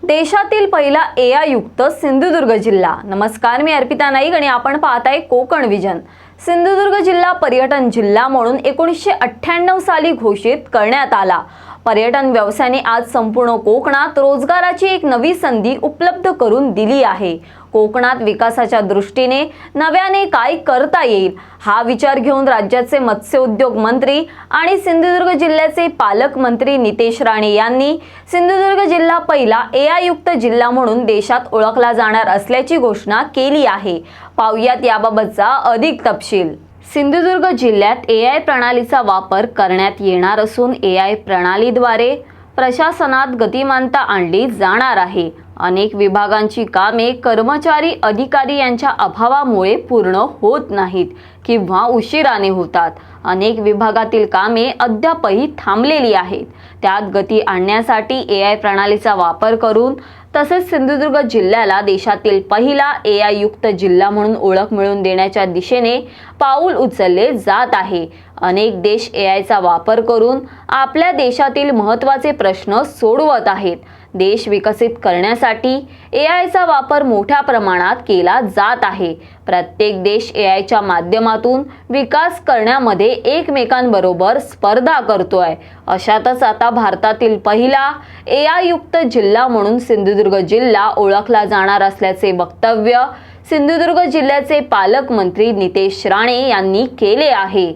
देशातील पहिला AI युक्त सिंधुदुर्ग जिल्हा। नमस्कार, मी अर्पिता नाईक आणि आपण पाहताय कोकण विजन। सिंधुदुर्ग जिल्हा पर्यटन जिल्हा म्हणून 1998 साली घोषित करण्यात आला। पर्यटन व्यवसायाने आज संपूर्ण कोकणात रोजगाराची एक नवी संधी उपलब्ध करून दिली आहे। कोकणात विकासाच्या दृष्टीने नव्याने काय करता येईल हा विचार घेऊन राज्याचे मत्स्य उद्योग मंत्री आणि सिंधुदुर्ग जिल्ह्याचे पालकमंत्री नितेश राणे यांनी सिंधुदुर्ग जिल्हा पहिला AI युक्त जिल्हा म्हणून देशात ओळखला जाणार असल्याची घोषणा केली आहे। पाहूयात याबाबतचा अधिक तपशील। सिंधुदुर्ग जिल्ह्यात AI प्रणालीचा वापर करण्यात येणार असून AI प्रणालीद्वारे प्रशासनात गतिमानता आणली जाणार आहे। अनेक विभागांची कामे कर्मचारी अधिकारी यांच्या अभावामुळे पूर्ण होत नाहीत किंवा उशिराने होतात। अनेक विभागातील कामे अद्यापही थांबलेली आहेत। त्यात गती आणण्यासाठी AI प्रणालीचा वापर करून तसेच सिंधुदुर्ग जिल्ह्याला देशातील पहिला AI युक्त जिल्हा म्हणून ओळख मिळवून देण्याच्या दिशेने पाऊल उचलले जात आहे। अनेक देश AI चा वापर करून आपल्या देशातील महत्त्वाचे प्रश्न सोडवत आहेत। देश विकसित करण्यासाठी AI चा वापर मोठ्या प्रमाणात केला जात आहे। प्रत्येक देश AI च्या माध्यमातून विकास करण्यामध्ये एकमेकांबरोबर स्पर्धा करतोय। अशातच आता भारतातील पहिला AI युक्त जिल्हा म्हणून सिंधुदुर्ग जिल्हा ओळखला जाणार असल्याचे वक्तव्य सिंधुदुर्ग जिल्ह्याचे पालकमंत्री नितेश राणे यांनी केले आहे।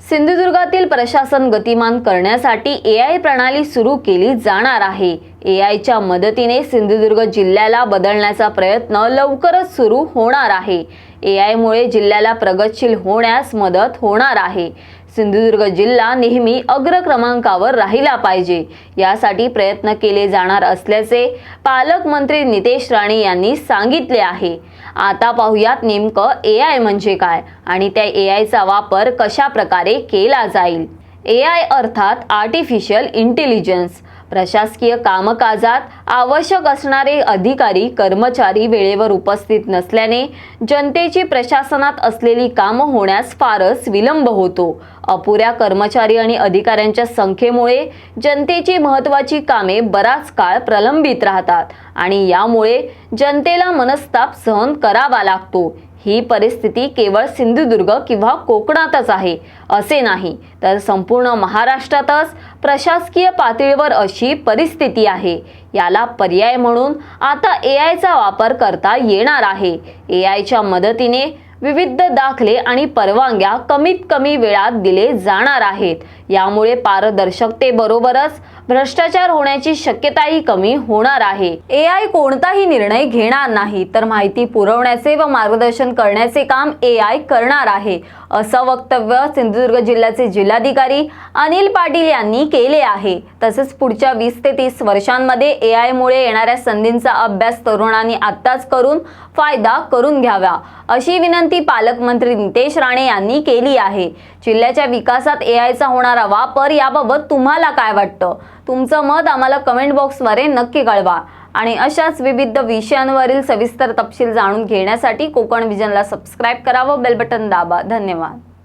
सिंधुदुर्गातील प्रशासन गतिमान करण्यासाठी AI प्रणाली सुरू केली जाणार आहे। AI च्या मदतीने सिंधुदुर्ग जिल्ह्याला बदलण्याचा प्रयत्न लवकरच सुरू होणार आहे। AI मुळे जिल्ह्याला प्रगतशील होण्यास मदत होणार आहे। सिंधुदुर्ग जिल्हा नेहमी अग्र क्रमांकावर राहिला पाहिजे यासाठी प्रयत्न केले जाणार असल्याचे पालकमंत्री नितेश राणे यांनी सांगितले आहे। आता पाहूयात नेमकं AI म्हणजे काय आणि त्या AI चा वापर कशा प्रकारे केला जाईल। AI अर्थात आर्टिफिशियल इंटेलिजन्स। प्रशासकीय कामकाजात आवश्यक असणारे अधिकारी कर्मचारी वेळेवर उपस्थित नसल्याने जनतेची प्रशासनात असलेली कामं होण्यास फारच विलंब होतो। अपुऱ्या कर्मचारी आणि अधिकाऱ्यांच्या संख्येमुळे जनतेची महत्त्वाची कामे बराच काळ प्रलंबित राहतात आणि यामुळे जनतेला मनस्ताप सहन करावा लागतो। ही परिस्थिती केवळ सिंधुदुर्ग किंवा कोकणातच आहे असे नाही, तर संपूर्ण महाराष्ट्रातच प्रशासकीय पातळीवर अशी परिस्थिती आहे। याला पर्याय म्हणून आता AI चा वापर करता येणार आहे। AI च्या मदतीने विविध दाखले आणि परवानग्या कमीत कमी वेळात दिले जाणार आहेत। यामुळे पारदर्शकतेबरोबरच भ्रष्टाचार होण्याची शक्यताही कमी होणार आहे। AI कोणताही निर्णय घेणार नाही, तर माहिती पुरवण्याचे व मार्गदर्शन करण्याचे काम AI करणार आहे, असं वक्तव्य सिंधुदुर्ग जिल्ह्याचे जिल्हाधिकारी अनिल पाटील यांनी केले आहे। तसेच पुढच्या 20 ते 30 वर्षांमध्ये AI मुळे येणाऱ्या संधींचा अभ्यास तरुणांनी आत्ताच करून फायदा करून घ्यावा, अशी विनंती पालकमंत्री नितेश राणे यांनी केली आहे। जिल्ह्याच्या विकासात AI चा होणारा वापर याबाबत तुम्हाला काय वाटतं? तुमचं मत आम्हाला कमेंट बॉक्सद्वारे नक्की कळवा आणि अशाच विविध विषयांवरील सविस्तर तपशील जाणून घेण्यासाठी कोकण विजनला सबस्क्राइब करा व बेल बटन दाबा। धन्यवाद।